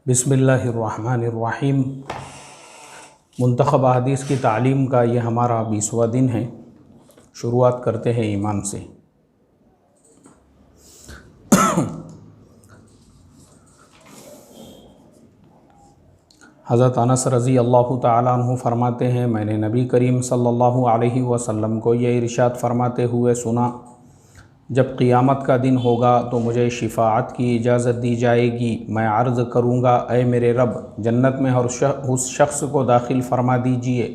बिस्मिल्लाहिर्रहमानिर्रहीम। मुंतखब अहादीस की तालीम का ये हमारा 20वां दिन है। शुरुआत करते हैं ईमान से। हज़रत अनस रज़ी अल्लाह तआला अन्हु फरमाते हैं, मैंने नबी करीम सल्लल्लाहु अलैहि वसल्लम को ये इरशाद फरमाते हुए सुना, जब क़ियामत का दिन होगा तो मुझे शिफ़ाअत की इजाज़त दी जाएगी। मैं अर्ज़ करूँगा, ऐ मेरे रब, जन्नत में उस शख्स को दाखिल फरमा दीजिए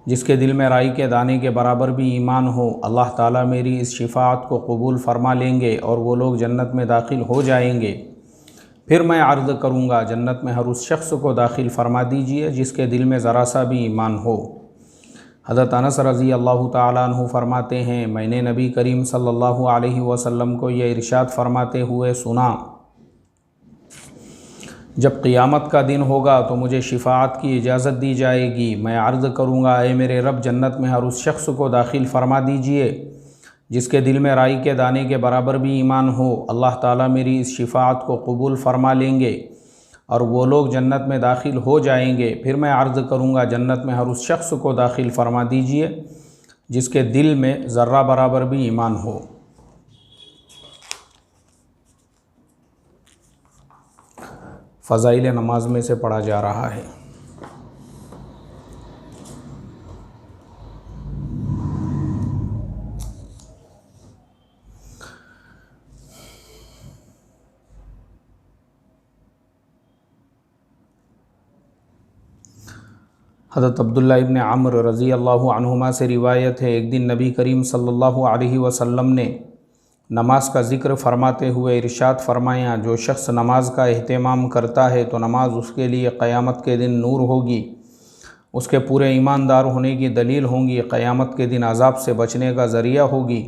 जिसके दिल में राई के दाने के बराबर भी ईमान हो। अल्लाह ताला मेरी इस शिफ़ाअत को कबूल फरमा लेंगे और वो लोग जन्नत में दाखिल हो जाएंगे। फिर मैं अर्ज़ करूँगा, जन्नत में हर उस शख्स को दाखिल फरमा दीजिए जिसके दिल में ज़रा सा भी ईमान हो। हज़रत अनस रज़ी अल्लाह तआला अन्हु फरमाते हैं, मैंने नबी करीम सल्लल्लाहु अलैहि वसल्लम को यह इरशाद फरमाते हुए सुना, जब क़ियामत का दिन होगा तो मुझे शिफ़ाअत की इजाज़त दी जाएगी। मैं अर्ज़ करूँगा, ऐ मेरे रब, जन्नत में हर उस शख्स को दाखिल फरमा दीजिए जिसके दिल में राई के दाने के बराबर भी ईमान हो। अल्लाह ताला मेरी इस शिफ़ाअत को कबूल फरमा लेंगे और वो लोग जन्नत में दाखिल हो जाएंगे। फिर मैं अर्ज़ करूँगा, जन्नत में हर उस शख्स को दाखिल फरमा दीजिए जिसके दिल में ज़र्रा बराबर भी ईमान हो। फ़ज़ाइल नमाज में से पढ़ा जा रहा है। हज़रत अब्दुल्ला इब्न अम्र रज़ी अल्लाहु अन्हुमा से रिवायत है, एक दिन नबी करीम सल्लल्लाहु अलैहि वसल्लम ने नमाज का ज़िक्र फरमाते हुए इरशाद फरमाया, जो शख्स नमाज का एहतमाम करता है तो नमाज उसके लिए क़यामत के दिन नूर होगी, उसके पूरे ईमानदार होने की दलील होंगी, क़यामत के दिन अज़ाब से बचने का ज़रिया होगी।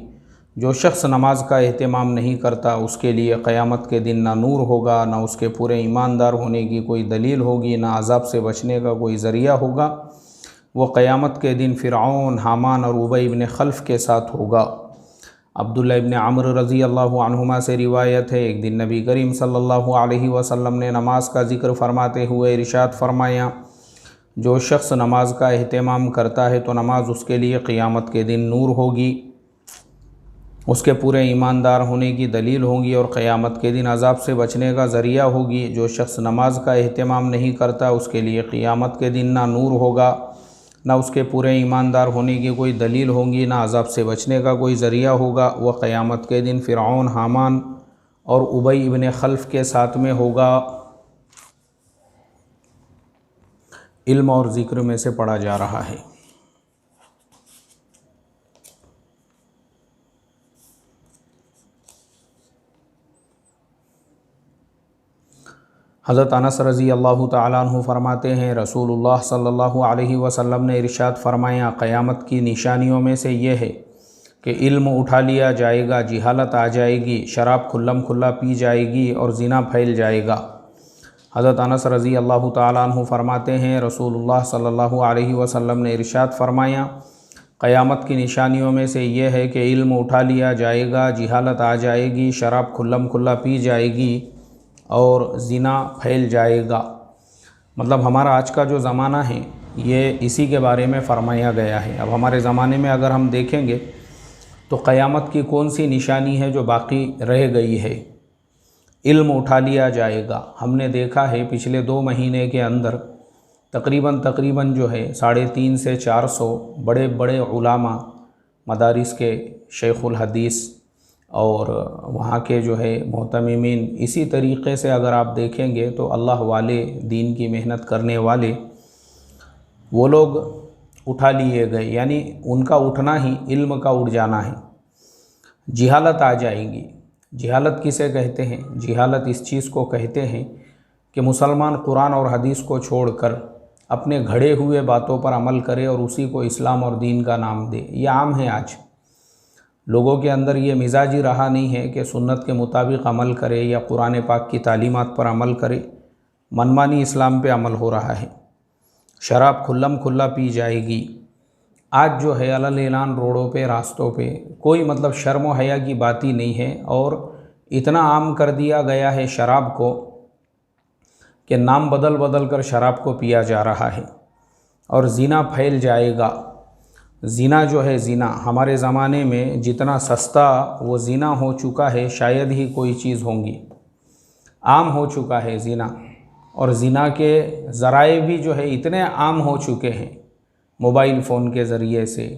जो शख्स नमाज का एहतमाम नहीं करता उसके लिए क़यामत के दिन ना नूर होगा, ना उसके पूरे ईमानदार होने की कोई दलील होगी, ना अज़ाब से बचने का कोई ज़रिया होगा। वो क़यामत के दिन फ़िरऔन, हामान और उबई इब्न खल्फ़ के साथ होगा। अब्दुल्ला इब्न अम्र रज़ी अल्लाहु अन्हुमा से रिवायत है, एक दिन नबी करीम सल्लल्लाहु अलैहि वसल्लम ने नमाज का ज़िक्र फरमाते हुए इरशाद फरमाया, जो शख्स नमाज का एहतमाम करता है तो नमाज उसके लिए क़ियामत के दिन नूर होगी, उसके पूरे ईमानदार होने की दलील होगी और क़यामत के दिन अज़ाब से बचने का ज़रिया होगी। जो शख्स नमाज का एहतमाम नहीं करता उसके लिए क़ियामत के दिन ना नूर होगा, ना उसके पूरे ईमानदार होने की कोई दलील होगी, ना अज़ाब से बचने का कोई ज़रिया होगा। वह क़यामत के दिन फ़िरऔन, हामान और उबई इब्न खल्फ़ के साथ में होगा। इल्म और ज़िक्र में से पढ़ा जा रहा है। हज़रत अनस रज़ी अल्लाह तआला अन्हु फरमाते हैं, रसूलुल्लाह सल्लल्लाहु अलैहि वसल्लम ने इरशाद फरमाया, क़यामत की निशानियों में से ये है कि इल्म उठा लिया जाएगा, जिहालत आ जाएगी, शराब खुल्लम खुल्ला पी जाएगी और ज़िना फैल जाएगा। हज़रत अनस रज़ी अल्लाह तआला अन्हु फरमाते हैं, रसूलुल्लाह सल्लल्लाहु अलैहि वसल्लम ने इरशाद फरमाया, क़यामत की निशानियों में से ये है कि इल्म उठा लिया जाएगा, जिहालत आ जाएगी, शराब खुल्लम खुल्ला पी जाएगी और ज़िना फैल जाएगा। मतलब हमारा आज का जो ज़माना है ये इसी के बारे में फ़रमाया गया है। अब हमारे ज़माने में अगर हम देखेंगे तो क़यामत की कौन सी निशानी है जो बाकी रह गई है? इल्म उठा लिया जाएगा। हमने देखा है पिछले 2 महीने के अंदर तकरीबन जो है 350 से 400 बड़े बड़े उलामा, मदारिस के शेखुल हदीस और वहाँ के जो है मोहतमिमीन, इसी तरीक़े से अगर आप देखेंगे तो अल्लाह वाले, दीन की मेहनत करने वाले, वो लोग उठा लिए गए। यानी उनका उठना ही इल्म का उठ जाना है। जिहालत आ जाएगी। जिहालत किसे कहते हैं? जिहालत इस चीज़ को कहते हैं कि मुसलमान कुरान और हदीस को छोड़कर अपने घड़े हुए बातों पर अमल करे और उसी को इस्लाम और दीन का नाम दे। ये आम है आज। लोगों के अंदर ये मिजाज ही रहा नहीं है कि सुन्नत के मुताबिक अमल करे या कुरान पाक की तालीमात पर अमल करे। मनमानी इस्लाम पे अमल हो रहा है। शराब खुल्लम खुल्ला पी जाएगी। आज जो है अलल ऐलान रोडों पे, रास्तों पे कोई मतलब शर्म व हया की बात ही नहीं है और इतना आम कर दिया गया है शराब को कि नाम बदल बदल कर शराब को पिया जा रहा है और ज़िना फैल जाएगा। ज़िना जो है, ज़िना हमारे ज़माने में जितना सस्ता वो ज़िना हो चुका है शायद ही कोई चीज़ होंगी। आम हो चुका है ज़िना, और ज़िना के ज़राए भी जो है इतने आम हो चुके हैं मोबाइल फ़ोन के ज़रिए से,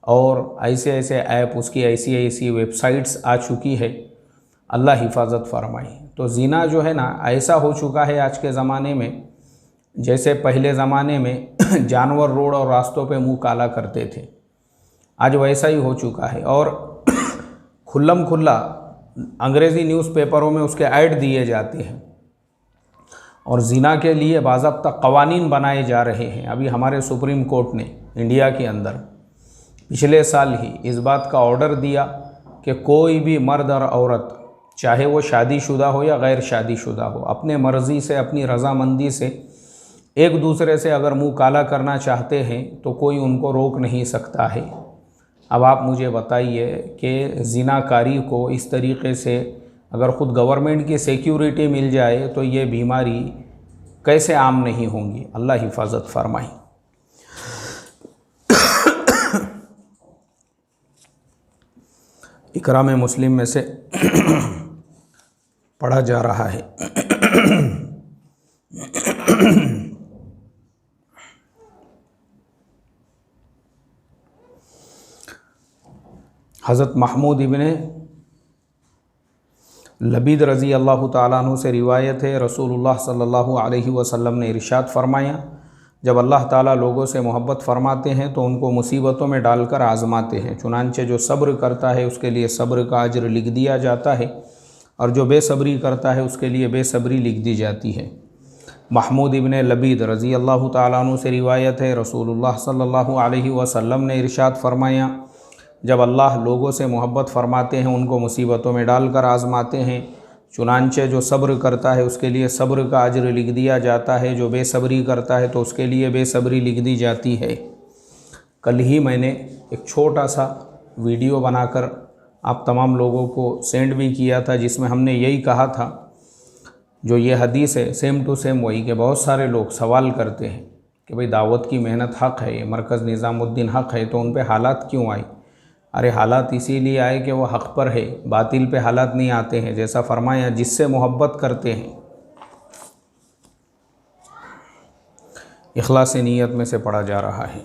और ऐसे ऐसे ऐप, उसकी ऐसी ऐसी वेबसाइट्स आ चुकी है, अल्लाह हिफाजत फरमाए। तो ज़िना जो है ना ऐसा हो चुका है आज के ज़माने में, जैसे पहले ज़माने में जानवर रोड और रास्तों पे मुंह काला करते थे, आज वैसा ही हो चुका है। और खुल्लम खुल्ला अंग्रेज़ी न्यूज़पेपरों में उसके ऐड दिए जाते हैं और ज़िना के लिए बाज़ाब्ता कवानीन बनाए जा रहे हैं। अभी हमारे सुप्रीम कोर्ट ने इंडिया के अंदर पिछले साल ही इस बात का ऑर्डर दिया कि कोई भी मर्द और औरत, चाहे वो शादीशुदा हो या गैर शादीशुदा हो, अपने मर्ज़ी से, अपनी रज़ामंदी से एक दूसरे से अगर मुंह काला करना चाहते हैं तो कोई उनको रोक नहीं सकता है। अब आप मुझे बताइए कि ज़िनाकारी को इस तरीक़े से अगर ख़ुद गवर्नमेंट की सिक्योरिटी मिल जाए तो ये बीमारी कैसे आम नहीं होंगी। अल्लाह हिफाजत फरमाए। इकराम मुस्लिम में से पढ़ा जा रहा है हज़रत महमूद इब्ने लबीद रज़ी अल्लाह ताला अन्हु से रिवायत है, रसूलुल्लाह सल्लल्लाहु अलैहि वसल्लम ने इरशाद फरमाया, जब अल्लाह ताला लोगों से मोहब्बत फरमाते हैं तो उनको मुसीबतों में डालकर आज़माते हैं। चुनांचे जो सब्र करता है उसके लिए सब्र का अज्र लिख दिया जाता है, और जो बेसब्री करता है उसके लिए बेसब्री लिख दी जाती है। महमूद इब्ने लबीद रज़ी अल्लाह ताला अन्हु से रिवायत है, रसूलुल्लाह सल्लल्लाहु अलैहि वसल्लम ने इरशाद फरमाया, जब अल्लाह लोगों से मोहब्बत फरमाते हैं उनको मुसीबतों में डालकर आज़माते हैं। चुनांचे जो सब्र करता है उसके लिए सब्र का अज्र लिख दिया जाता है, जो बेसब्री करता है तो उसके लिए बेसब्री लिख दी जाती है। कल ही मैंने एक छोटा सा वीडियो बनाकर आप तमाम लोगों को सेंड भी किया था, जिसमें हमने यही कहा था, जो ये हदीस है सेम टू सेम वही, कि बहुत सारे लोग सवाल करते हैं कि भाई दावत की मेहनत हक़ है, ये मरकज़ निज़ामुद्दीन हक़ है, तो उन पर हालात क्यों आए। अरे हालात इसीलिए आए कि वो हक़ पर है, बातिल पे हालात नहीं आते हैं। जैसा फरमाया, जिससे मोहब्बत करते हैं। इखलास नीयत में से पढ़ा जा रहा है।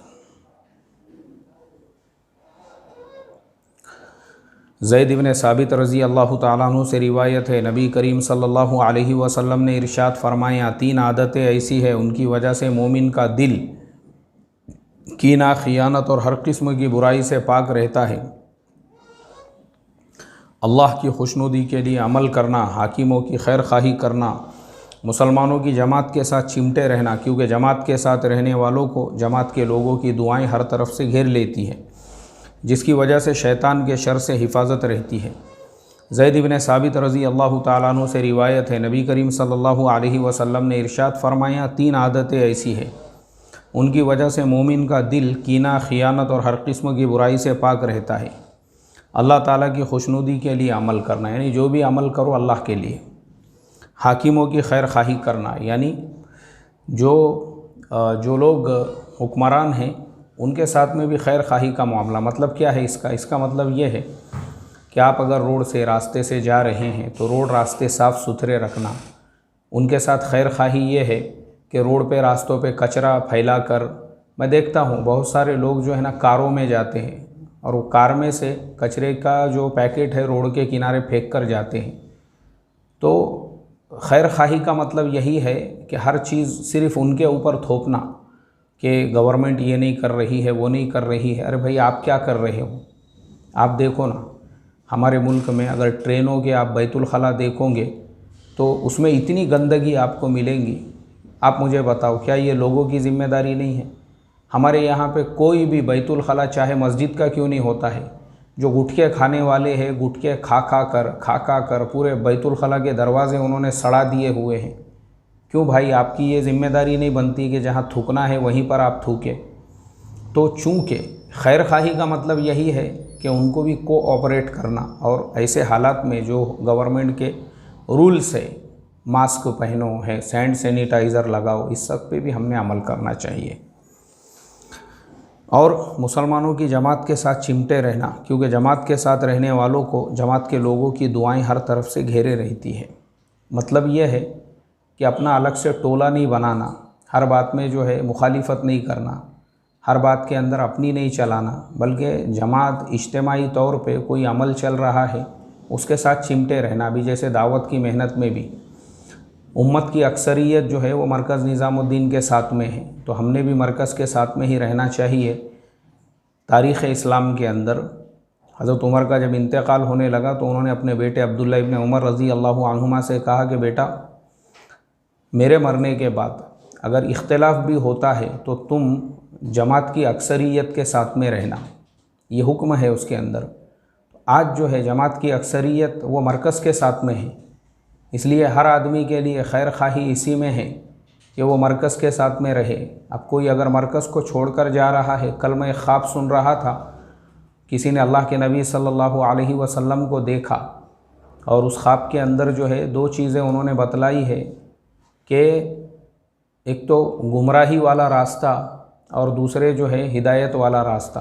ज़ैद इब्ने साबित रज़ी अल्लाह ताला अन्हु से रिवायत है, नबी करीम सल्लल्लाहु अलैहि वसल्लम ने इरशाद फरमाया, 3 आदतें ऐसी है उनकी वजह से मोमिन का दिल कीना, खियानत और हर किस्म की बुराई से पाक रहता है। अल्लाह की खुशनुदी के लिए अमल करना, हाकिमों की खैर खाही करना, मुसलमानों की जमात के साथ चिमटे रहना, क्योंकि जमात के साथ रहने वालों को जमात के लोगों की दुआएं हर तरफ से घेर लेती हैं, जिसकी वजह से शैतान के शर से हिफाजत रहती है। ज़ैद इब्ने साबित रज़ी अल्लाह ताला अन्हु से रिवायत है, नबी करीम सल्लल्लाहु अलैहि वसल्लम ने इरशाद फरमाया, 3 आदतें ऐसी हैं उनकी वजह से मोमिन का दिल कीना, खियानत और हर किस्म की बुराई से पाक रहता है। अल्लाह ताला की खुशनुदी के लिए अमल करना, यानी जो भी अमल करो अल्लाह के लिए। हाकिमों की खैर खाही करना, यानी जो लोग हुक्मरान हैं उनके साथ में भी खैर खाही का मामला। मतलब क्या है इसका मतलब ये है कि आप अगर रोड से, रास्ते से जा रहे हैं तो रोड रास्ते साफ़ सुथरे रखना। उनके साथ खैर खाही ये है कि रोड पे, रास्तों पे कचरा फैला कर, मैं देखता हूँ बहुत सारे लोग जो है ना कारों में जाते हैं और वो कार में से कचरे का जो पैकेट है रोड के किनारे फेंक कर जाते हैं। तो खैर खाही का मतलब यही है कि हर चीज़ सिर्फ़ उनके ऊपर थोपना कि गवर्नमेंट ये नहीं कर रही है, वो नहीं कर रही है। अरे भाई, आप क्या कर रहे हो? आप देखो ना, हमारे मुल्क में अगर ट्रेनों के आप बैतुल खला देखोगे तो उसमें इतनी गंदगी आपको मिलेंगी। आप मुझे बताओ, क्या ये लोगों की ज़िम्मेदारी नहीं है? हमारे यहाँ पे कोई भी बैतुल खला चाहे मस्जिद का क्यों नहीं होता है, जो गुटखे खाने वाले हैं, गुटखे खा कर पूरे बैतुल खला के दरवाज़े उन्होंने सड़ा दिए हुए हैं। क्यों भाई, आपकी ये ज़िम्मेदारी नहीं बनती कि जहाँ थूकना है वहीं पर आप थूकें? तो चूँकि खैर खाही का मतलब यही है कि उनको भी कोऑपरेट करना, और ऐसे हालात में जो गवर्नमेंट के रूल्स है, मास्क पहनो है, हैंड सैनिटाइज़र लगाओ, इस सब पे भी हमने अमल करना चाहिए। और मुसलमानों की जमात के साथ चिमटे रहना, क्योंकि जमात के साथ रहने वालों को जमात के लोगों की दुआएं हर तरफ से घेरे रहती है। मतलब यह है कि अपना अलग से टोला नहीं बनाना, हर बात में जो है मुखालिफत नहीं करना, हर बात के अंदर अपनी नहीं चलाना, बल्कि जमात इज्तिमाई तौर पे कोई अमल चल रहा है उसके साथ चिमटे रहना। अभी जैसे दावत की मेहनत में भी उम्मत की अक्सरियत जो है वो मरकज़ निज़ामुद्दीन के साथ में है, तो हमने भी मरकज़ के साथ में ही रहना चाहिए। तारीख़ इस्लाम के अंदर हज़रत उमर का जब इंतकाल होने लगा तो उन्होंने अपने बेटे अब्दुल्ला इब्न उमर रज़ी अल्लाहु अन्हुमा से कहा कि बेटा, मेरे मरने के बाद अगर इख्तिलाफ़ भी होता है तो तुम जमात की अक्सरियत के साथ में रहना, ये हुक्म है उसके अंदर। आज जो है जमात की अक्सरियत वो मरकज़ के साथ में है, इसलिए हर आदमी के लिए खैर खाही इसी में है कि वो मरकज़ के साथ में रहे। अब कोई अगर मरकज़ को छोड़कर जा रहा है, कल मैं एक ख्वाब सुन रहा था, किसी ने अल्लाह के नबी सल्लल्लाहु अलैहि वसल्लम को देखा और उस ख्वाब के अंदर जो है दो चीज़ें उन्होंने बतलाई है कि एक तो गुमराही वाला रास्ता और दूसरे जो है हिदायत वाला रास्ता।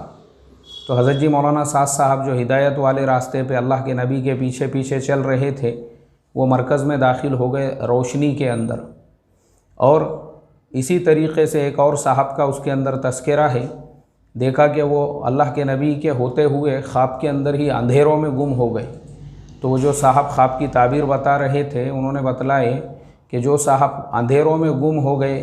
तो हज़रत जी मौलाना साद साहब जो हिदायत वाले रास्ते पे अल्लाह के नबी के पीछे पीछे चल रहे थे, वो मरकज़ में दाखिल हो गए रोशनी के अंदर। और इसी तरीक़े से एक और साहब का उसके अंदर तस्करा है, देखा कि वो अल्लाह के नबी के होते हुए ख्वाब के अंदर ही अंधेरों में गुम हो गए। तो वो जो साहब ख्वाब की ताबीर बता रहे थे, उन्होंने बतलाए कि जो साहब अंधेरों में गुम हो गए,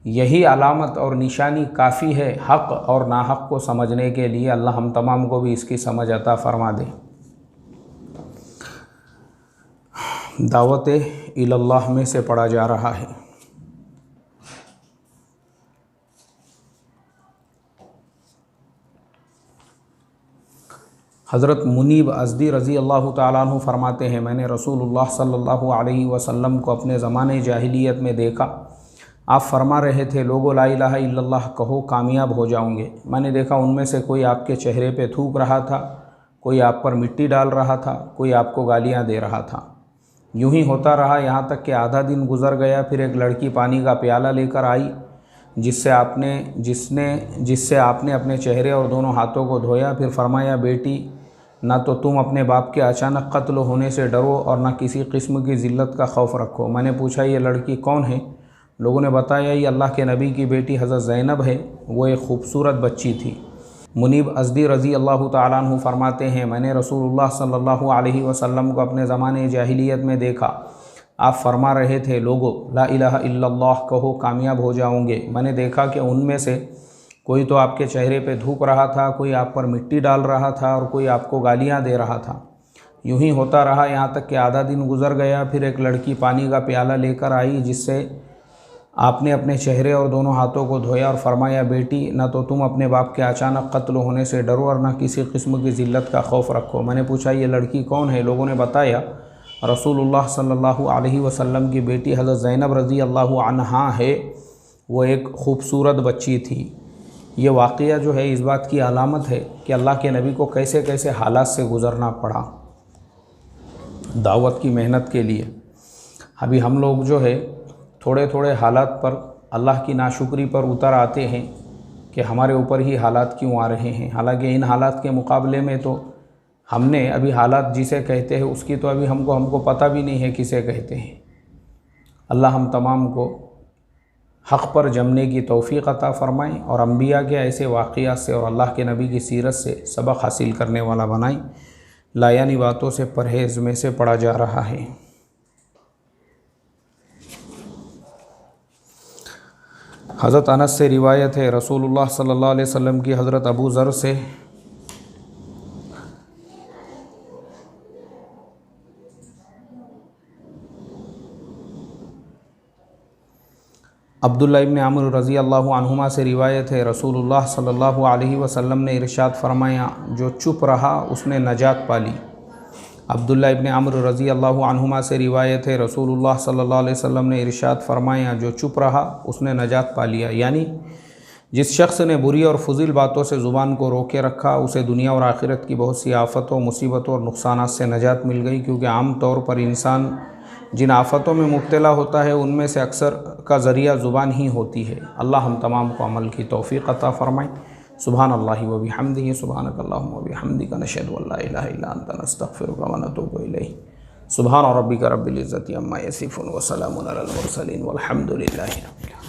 यही अलामत और निशानी काफ़ी है हक़ और नाहक़ को समझने के लिए। अल्लाह हम तमाम को भी इसकी समझ अता फ़रमा दे। दावत इल्लल्लाह में से पढ़ा जा रहा है। हज़रत मुनीब अज़दी रज़ी अल्लाह ताला अन्हु फरमाते हैं, मैंने रसूलुल्लाह सल्लल्लाहु अलैहि वसल्लम को अपने ज़माने जाहिलियत में देखा। आप फरमा रहे थे, लोगो ला इलाहा इल्लल्लाह कहो कामयाब हो जाओगे। मैंने देखा उनमें से कोई आपके चेहरे पे थूक रहा था, कोई आप पर मिट्टी डाल रहा था, कोई आपको गालियाँ दे रहा था। यूं ही होता रहा, यहाँ तक कि आधा दिन गुज़र गया। फिर एक लड़की पानी का प्याला लेकर आई, जिससे आपने अपने चेहरे और दोनों हाथों को धोया। फिर फरमाया, बेटी, ना तो तुम अपने बाप के अचानक कत्ल होने से डरो और ना किसी किस्म की ज़िल्लत का खौफ रखो। मैंने पूछा, ये लड़की कौन है? लोगों ने बताया, ये अल्लाह के नबी की बेटी हज़रत ज़ैनब है, वो एक ख़ूबसूरत बच्ची थी। मुनीब अज़दी रज़ी अल्लाह ताला अन्हु फरमाते हैं, मैंने रसूलुल्लाह सल्लल्लाहु अलैहि वसल्लम को अपने ज़माने जाहिलियत में देखा। आप फरमा रहे थे, लोगो ला इलाहा इल्लल्लाह कहो कामयाब हो जाओगे। मैंने देखा कि उनमें से कोई तो आपके चेहरे पे थूक रहा था, कोई आप पर मिट्टी डाल रहा था और कोई आपको गालियाँ दे रहा था। यूं ही होता रहा, यहाँ तक कि आधा दिन गुज़र गया। फिर एक लड़की पानी का प्याला लेकर आई, जिससे आपने अपने चेहरे और दोनों हाथों को धोया और फरमाया, बेटी, ना तो तुम अपने बाप के अचानक कत्ल होने से डरो और ना किसी किस्म की ज़िल्लत का खौफ रखो। मैंने पूछा, ये लड़की कौन है? लोगों ने बताया, रसूलुल्लाह सल्लल्लाहु अलैहि वसल्लम की बेटी हज़रत ज़ैनब रज़ी अल्लाहु अन्हा है, वो एक ख़ूबसूरत बच्ची थी। ये वाक़या जो है इस बात की अलामत है कि अल्लाह के नबी को कैसे कैसे हालात से गुज़रना पड़ा दावत की मेहनत के लिए। अभी हम लोग जो है थोड़े थोड़े हालात पर अल्लाह की नाशुक्री पर उतर आते हैं कि हमारे ऊपर ही हालात क्यों आ रहे हैं। हालांकि इन हालात के मुकाबले में तो हमने अभी हालात जिसे कहते हैं उसकी तो अभी हमको पता भी नहीं है किसे कहते हैं। अल्लाह हम तमाम को हक़ पर जमने की तौफ़ीक़ अता फ़रमाएँ और अम्बिया के ऐसे वाक़ियात से और अल्लाह के नबी की सीरत से सबक हासिल करने वाला बनाएँ। लायानी बातों से परहेज़ में से पढ़ा जा रहा है। हज़रत अनस से रिवायत है, रसूलुल्लाह सल्लल्लाहु अलैहि वसल्लम की हज़रत अबू ज़र से अब्दुल्ला इब्न अमर रज़ी अल्लाहु अन्हुमा से रिवायत है, रसूलुल्लाह सल्लल्लाहु अलैहि वसल्लम ने इरशाद फरमाया, जो चुप रहा उसने नजात पाली। अब्दुल्ला इब्न अमर रज़ी अल्लाहु अन्हुमा से रिवायत है, रसूलुल्लाह सल्लल्लाहु अलैहि वसल्लम ने इरशाद फरमाया, जो चुप रहा उसने नजात पा लिया। यानी जिस शख्स ने बुरी और फजील बातों से ज़ुबान को रोके रखा, उसे दुनिया और आखिरत की बहुत सी आफ़तों, मुसीबतों और नुकसानात से नजात मिल गई। क्योंकि आम तौर पर इंसान जिन आफ़तों में मुब्तला होता है उनमें से अक्सर का ज़रिया ज़ुबान ही होती है। अल्लाह हम तमाम को अमल की तौफ़ीक़ अता फ़रमाए। सुबहान अल्लाहि व बिहम्दिही सुबहानक अल्लाहुम्मा व बिहम्दिका नशहदु अल्ला इलाहा इल्ला अंता नस्तग़फ़िरुका व नतूबु इलैक। सुबहान रब्बिका रब्बिल इज़्ज़ति अम्मा यसिफ़ून व सलामुन अलल मुरसलीन वल्हम्दुलिल्लाहि रब्बिल आलमीन।